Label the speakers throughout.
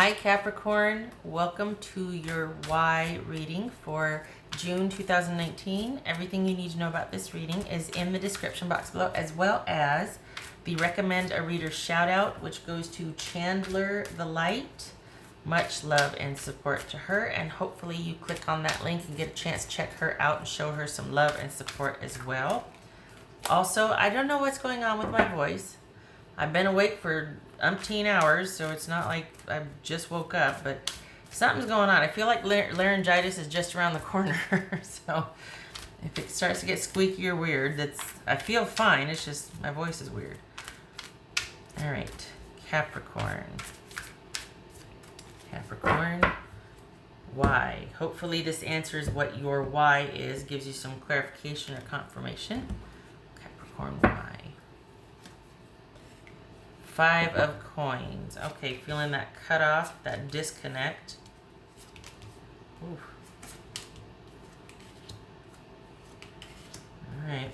Speaker 1: Hi Capricorn, welcome to your why reading for June 2019. Everything you need to know about this reading is in the description box below, as well as the recommend a reader shout out, which goes to Chandler the Light. Much love and support to her, and hopefully you click on that link and get a chance to check her out and show her some love and support as well. Also, I don't know what's going on with my voice. I've been awake for umpteen hours, so it's not like I just woke up, but something's going on. I feel like laryngitis is just around the corner. So if it starts to get squeaky or weird, I feel fine. It's just my voice is weird. All right, Capricorn. Capricorn, why? Hopefully this answers what your why is, gives you some clarification or confirmation. Capricorn, why? Five of coins. Okay, feeling that cut off, that disconnect. Ooh. All right.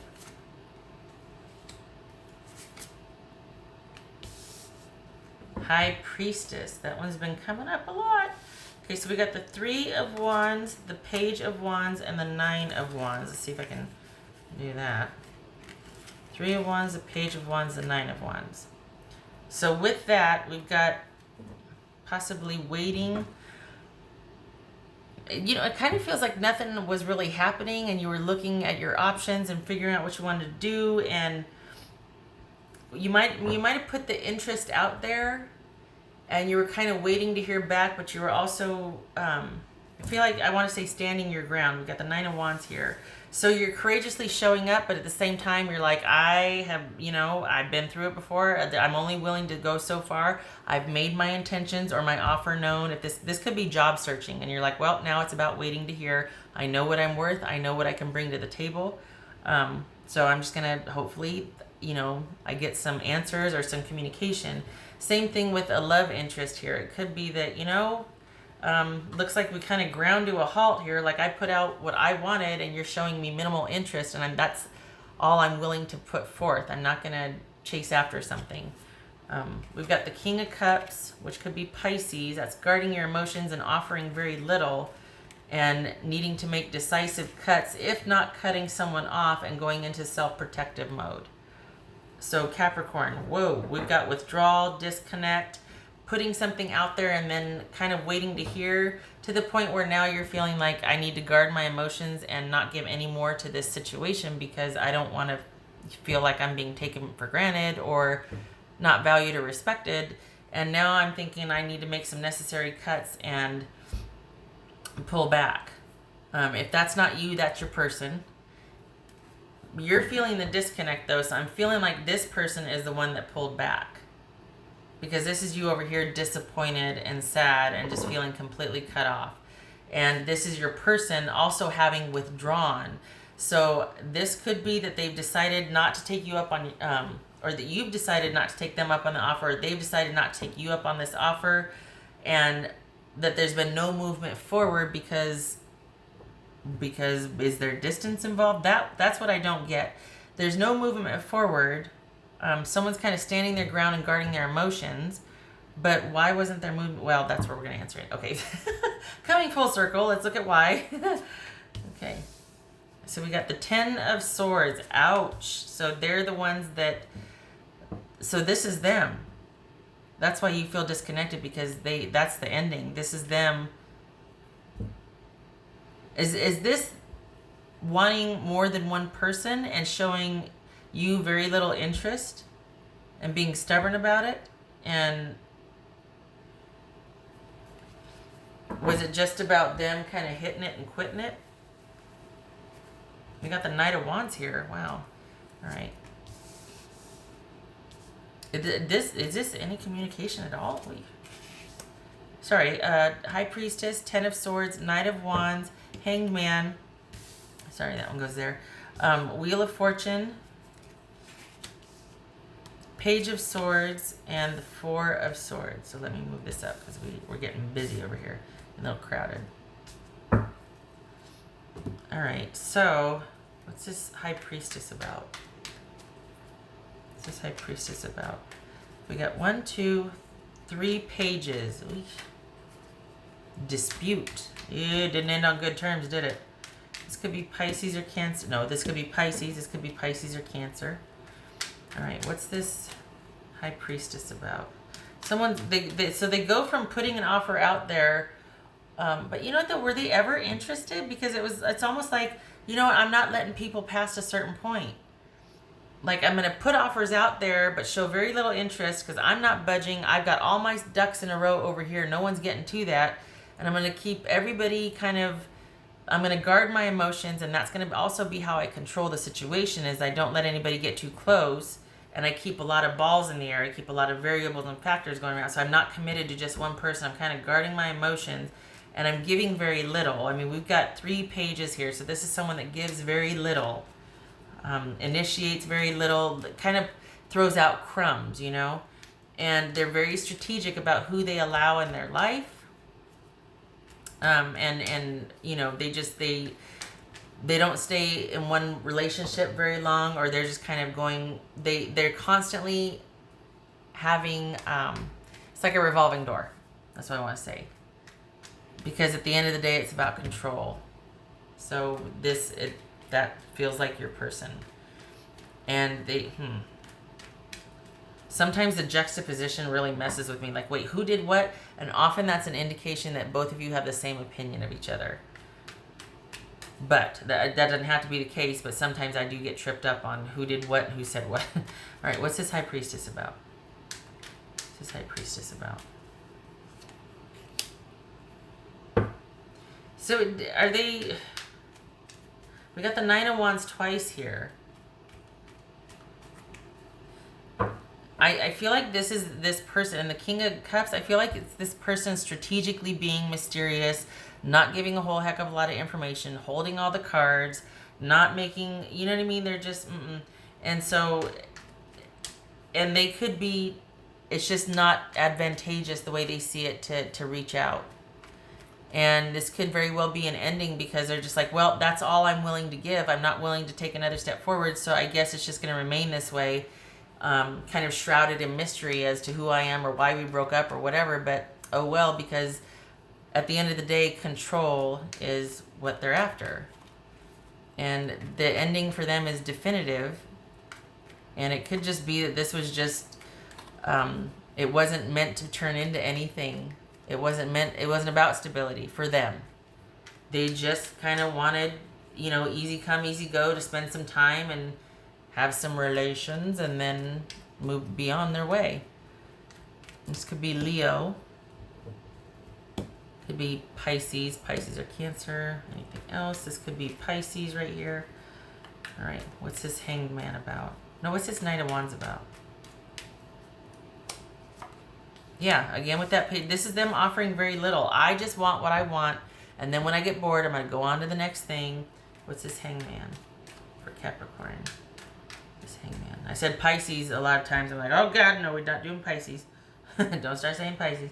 Speaker 1: High Priestess. That one's been coming up a lot. Okay, so we got the Three of Wands, the Page of Wands, and the Nine of Wands. Let's see if I can do that. Three of Wands, the Page of Wands, the Nine of Wands. So with that, we've got possibly waiting. You know, it kind of feels like nothing was really happening, and you were looking at your options and figuring out what you wanted to do, and you might have put the interest out there, and you were kind of waiting to hear back, but you were also, I feel like I want to say standing your ground. We've got the Nine of Wands here. So you're courageously showing up, but at the same time, you're like, I've been through it before. I'm only willing to go so far. I've made my intentions or my offer known. If this could be job searching, and you're like, well, now it's about waiting to hear. I know what I'm worth. I know what I can bring to the table. So I'm just going to hopefully, I get some answers or some communication. Same thing with a love interest here. It could be that, looks like we kind of ground to a halt here. Like I put out what I wanted and you're showing me minimal interest, and that's all I'm willing to put forth. I'm not going to chase after something. We've got the King of Cups, which could be Pisces. That's guarding your emotions and offering very little and needing to make decisive cuts, if not cutting someone off and going into self-protective mode. So Capricorn, whoa, we've got withdrawal, disconnect, putting something out there and then kind of waiting to hear, to the point where now you're feeling like I need to guard my emotions and not give any more to this situation because I don't want to feel like I'm being taken for granted or not valued or respected. And now I'm thinking I need to make some necessary cuts and pull back. If that's not you, that's your person. You're feeling the disconnect though, so I'm feeling like this person is the one that pulled back. Because this is you over here disappointed and sad and just feeling completely cut off. And this is your person also having withdrawn. So this could be that they've decided not to take you up on, or that you've decided not to take them up on the offer, or they've decided not to take you up on this offer, and that there's been no movement forward because is there distance involved? That's what I don't get. There's no movement forward. Someone's kind of standing their ground and guarding their emotions, but why wasn't there movement? Well, that's where we're going to answer it. Okay. Coming full circle, let's look at why. Okay. So we got the Ten of Swords. Ouch. So they're the ones so this is them. That's why you feel disconnected, because that's the ending. This is them. Is this wanting more than one person and showing you very little interest and being stubborn about it? And was it just about them kind of hitting it and quitting it? We got the Knight of Wands here. Wow. All right. Is this any communication at all? Sorry. High Priestess, Ten of Swords, Knight of Wands, Hanged Man. Sorry, that one goes there. Wheel of Fortune, Page of Swords, and the Four of Swords. So let me move this up because we're getting busy over here. A little crowded. All right, so what's this High Priestess about? What's this High Priestess about? We got 1, 2, 3 pages. Dispute. It didn't end on good terms, did it? This could be Pisces or Cancer. No, this could be Pisces. This could be Pisces or Cancer. All right, what's this High Priestess about? So they go from putting an offer out there, but you know what though, were they ever interested? Because it's almost like, you know what, I'm not letting people past a certain point. Like, I'm going to put offers out there, but show very little interest because I'm not budging. I've got all my ducks in a row over here. No one's getting to that. And I'm going to keep everybody I'm going to guard my emotions. And that's going to also be how I control the situation, is I don't let anybody get too close. And I keep a lot of balls in the air. I keep a lot of variables and factors going around. So I'm not committed to just one person. I'm kind of guarding my emotions. And I'm giving very little. I mean, we've got 3 pages here. So this is someone that gives very little. Initiates very little, kind of throws out crumbs, you know, and they're very strategic about who they allow in their life. And you know, they don't stay in one relationship very long, or they're just kind of going, they're constantly having, it's like a revolving door. That's what I want to say. Because at the end of the day, it's about control. So that feels like your person. And sometimes the juxtaposition really messes with me. Like, wait, who did what? And often that's an indication that both of you have the same opinion of each other. But that doesn't have to be the case. But sometimes I do get tripped up on who did what and who said what. All right, what's this High Priestess about? What's this High Priestess about? So are they... We got the Nine of Wands twice here. I feel like this is this person, and the King of Cups, I feel like it's this person strategically being mysterious, not giving a whole heck of a lot of information, holding all the cards, not making, you know what I mean? They're just, And so, and they could be, it's just not advantageous the way they see it to reach out. And this could very well be an ending because they're just like, well, that's all I'm willing to give. I'm not willing to take another step forward. So I guess it's just going to remain this way, kind of shrouded in mystery as to who I am or why we broke up or whatever. But oh well, because at the end of the day, control is what they're after. And the ending for them is definitive. And it could just be that this was just, it wasn't meant to turn into anything. It wasn't about stability for them. They just kind of wanted, you know, easy come, easy go, to spend some time and have some relations and then be on their way. This could be Leo. Could be Pisces. Pisces or Cancer. Anything else? This could be Pisces right here. All right. What's this Hanged Man about? No, what's this Knight of Wands about? Yeah, again with that page, this is them offering very little. I just want what I want, and then when I get bored, I'm going to go on to the next thing. What's this Hangman for Capricorn? This Hangman. I said Pisces a lot of times. I'm like, oh God, no, we're not doing Pisces. Don't start saying Pisces.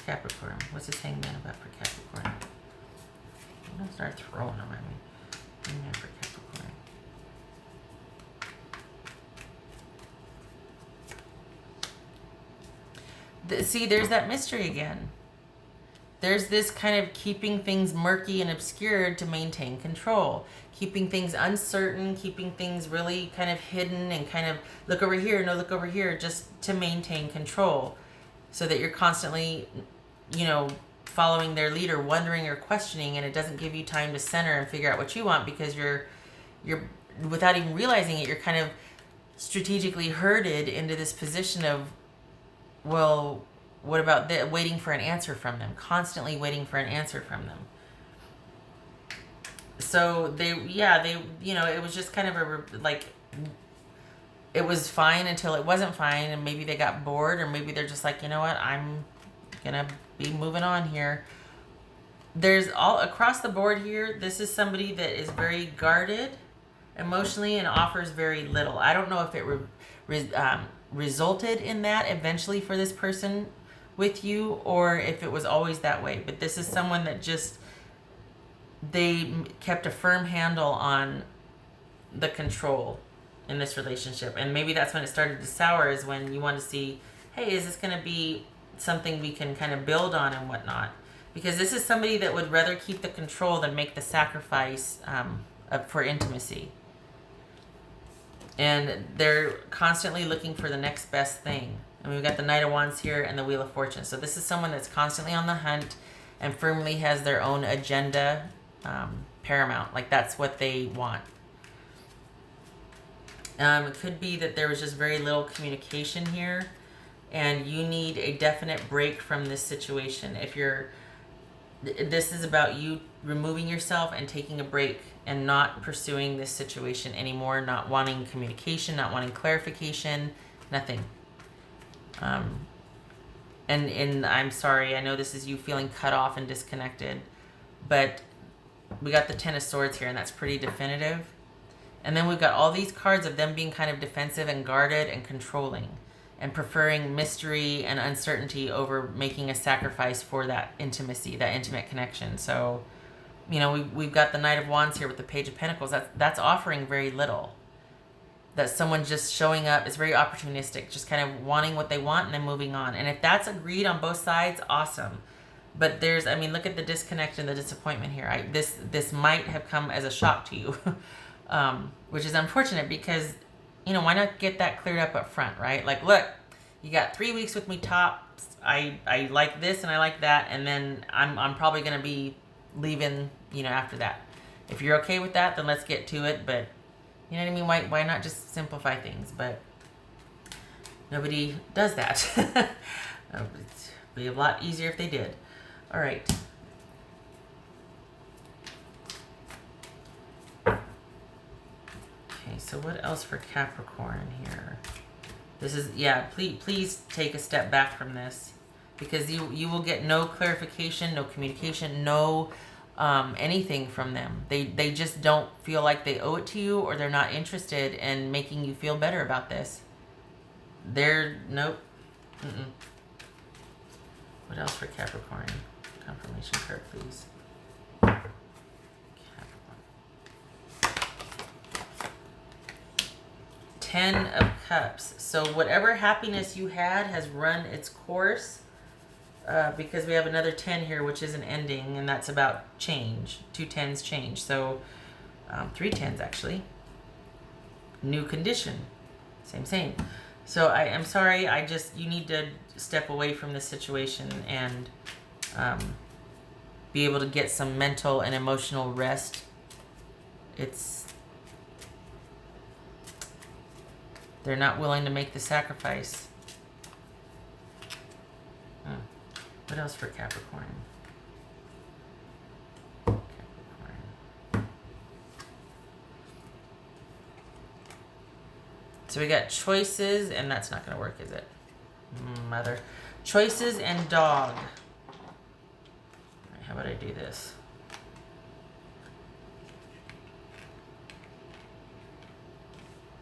Speaker 1: Capricorn. What's this Hangman about for Capricorn? Don't start throwing them at me. Hangman for Capricorn. See, there's that mystery again. There's this kind of keeping things murky and obscured to maintain control. Keeping things uncertain, keeping things really kind of hidden and kind of look over here, no look over here, just to maintain control. So that you're constantly, you know, following their lead or wondering or questioning, and it doesn't give you time to center and figure out what you want because you're without even realizing it, you're kind of strategically herded into this position of, well, what about waiting for an answer from them, constantly waiting for an answer from them. So they, you know, it was just kind of it was fine until it wasn't fine, and maybe they got bored, or maybe they're just like, you know what, I'm gonna be moving on here. There's all across the board here, this is somebody that is very guarded emotionally and offers very little. I don't know if it resulted in that eventually for this person with you, or if it was always that way. But this is someone that just, they kept a firm handle on the control in this relationship. And maybe that's when it started to sour, is when you want to see, hey, is this going to be something we can kind of build on and whatnot? Because this is somebody that would rather keep the control than make the sacrifice for intimacy. And they're constantly looking for the next best thing. And we've got the Knight of Wands here and the Wheel of Fortune. So this is someone that's constantly on the hunt and firmly has their own agenda paramount. Like that's what they want. It could be that there was just very little communication here and you need a definite break from this situation. This is about you removing yourself and taking a break and not pursuing this situation anymore, not wanting communication, not wanting clarification, nothing. And I'm sorry, I know this is you feeling cut off and disconnected, but we got the Ten of Swords here, and that's pretty definitive. And then we've got all these cards of them being kind of defensive and guarded and controlling and preferring mystery and uncertainty over making a sacrifice for that intimacy, that intimate connection. So, you know, we've got the Knight of Wands here with the Page of Pentacles. That's offering very little. That someone just showing up is very opportunistic, just kind of wanting what they want and then moving on. And if that's agreed on both sides, awesome. But look at the disconnect and the disappointment here. This might have come as a shock to you, which is unfortunate because, you know, why not get that cleared up front, right? Like, look, you got 3 weeks with me tops. I like this and I like that, and then I'm probably going to be leaving, you know, after that. If you're okay with that, then let's get to it. But you know what I mean? Why not just simplify things? But nobody does that. It'd be a lot easier if they did. All right. Okay, so what else for Capricorn here? This is, yeah, please take a step back from this, because you will get no clarification, no communication, no anything from them. They just don't feel like they owe it to you, or they're not interested in making you feel better about this. Nope. What else for Capricorn? Confirmation card, please. Ten of Cups. So whatever happiness you had has run its course, because we have another 10 here, which is an ending, and that's about change. 2 10s change. So 3 10s actually. New condition. Same. So I'm sorry. You need to step away from this situation and be able to get some mental and emotional rest. They're not willing to make the sacrifice. What else for Capricorn? So we got choices, and that's not going to work, is it? Mother. Choices and dog. All right, how about I do this?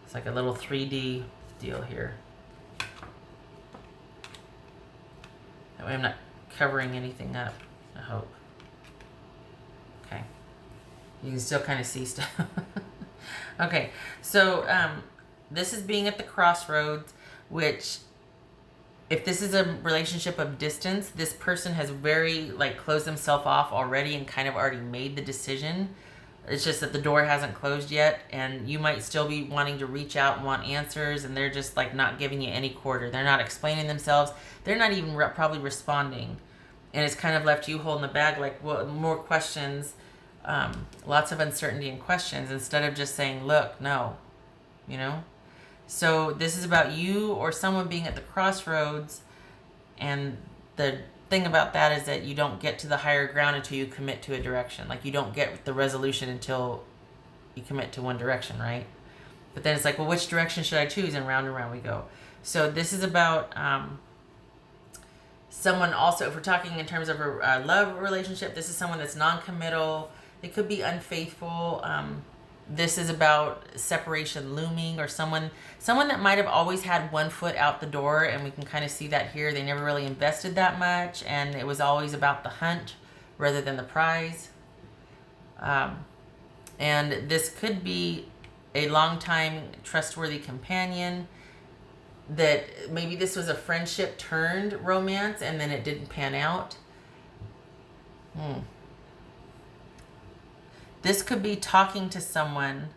Speaker 1: It's like a little 3D deal here. That way I'm not covering anything up, I hope. Okay. You can still kind of see stuff. Okay, so this is being at the crossroads, which, if this is a relationship of distance, this person has very, closed themselves off already and kind of already made the decision. It's just that the door hasn't closed yet, and you might still be wanting to reach out and want answers, and they're just not giving you any quarter. They're not explaining themselves. They're not even probably responding, and it's kind of left you holding the bag, more questions, lots of uncertainty and questions, instead of just saying, look, no, you know? So this is about you or someone being at the crossroads, and the thing about that is that you don't get to the higher ground until you commit to a direction. You don't get the resolution until you commit to one direction, right? But then it's well, which direction should I choose? And round we go. So this is about someone also, if we're talking in terms of a love relationship, this is someone that's non-committal. They could be unfaithful. This is about separation looming, or someone that might have always had one foot out the door, and we can kind of see that here. They never really invested that much, and it was always about the hunt rather than the prize. And this could be a long-time trustworthy companion, that maybe this was a friendship turned romance and then it didn't pan out. This could be talking to someone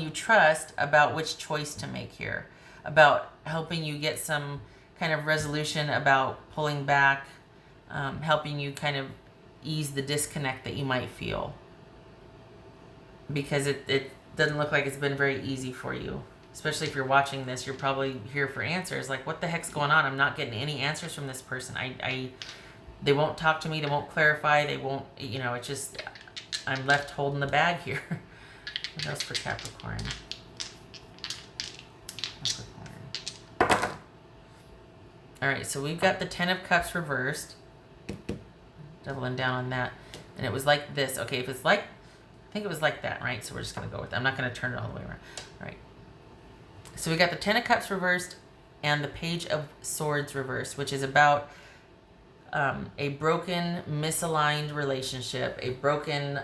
Speaker 1: you trust about which choice to make here, about helping you get some kind of resolution about pulling back, helping you kind of ease the disconnect that you might feel. Because it doesn't look like it's been very easy for you. Especially if you're watching this, you're probably here for answers. Like, what the heck's going on? I'm not getting any answers from this person. They won't talk to me. They won't clarify. They won't, it's just, I'm left holding the bag here. What else for Capricorn? All right, so we've got the 10 of Cups reversed. Doubling down on that. And it was like this. Okay, if it's like, I think it was like that, right? So we're just going to go with it. I'm not going to turn it all the way around. All right. So we got the 10 of Cups reversed and the Page of Swords reversed, which is about a broken, misaligned relationship, a broken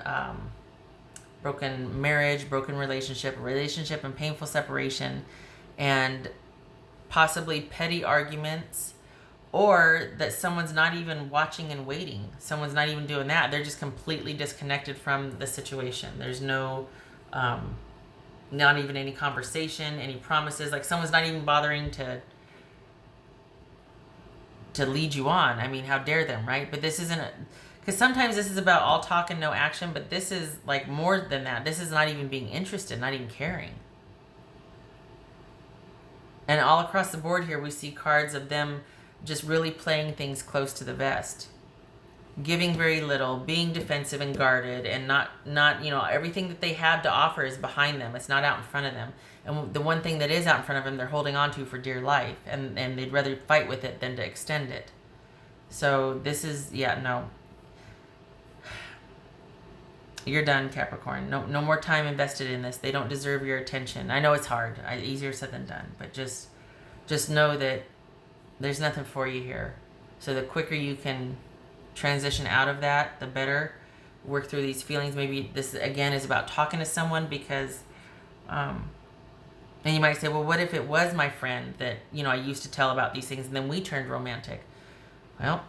Speaker 1: marriage, broken relationship and painful separation, and possibly petty arguments, or that someone's not even watching and waiting. Someone's not even doing that. They're just completely disconnected from the situation. There's no, not even any conversation, any promises. Like, someone's not even bothering to lead you on. I mean, how dare them, right? But this isn't, because sometimes this is about all talk and no action, but this is like more than that. This is not even being interested, not even caring. And all across the board here, we see cards of them just really playing things close to the vest, giving very little, being defensive and guarded, and not everything that they have to offer is behind them. It's not out in front of them. And the one thing that is out in front of them, they're holding on to for dear life, and they'd rather fight with it than to extend it. So this is, no. You're done, Capricorn. No more time invested in this. They don't deserve your attention. I know it's hard. Easier said than done. But just know that there's nothing for you here. So the quicker you can transition out of that, the better. Work through these feelings. Maybe this, again, is about talking to someone because... and you might say, well, what if it was my friend that, I used to tell about these things and then we turned romantic? Well,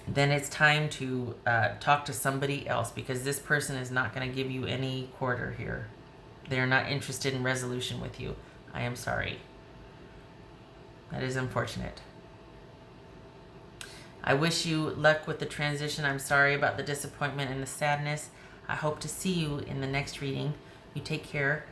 Speaker 1: then it's time to talk to somebody else, because this person is not going to give you any quarter here. They're not interested in resolution with you. I am sorry. That is unfortunate. I wish you luck with the transition. I'm sorry about the disappointment and the sadness. I hope to see you in the next reading. You take care.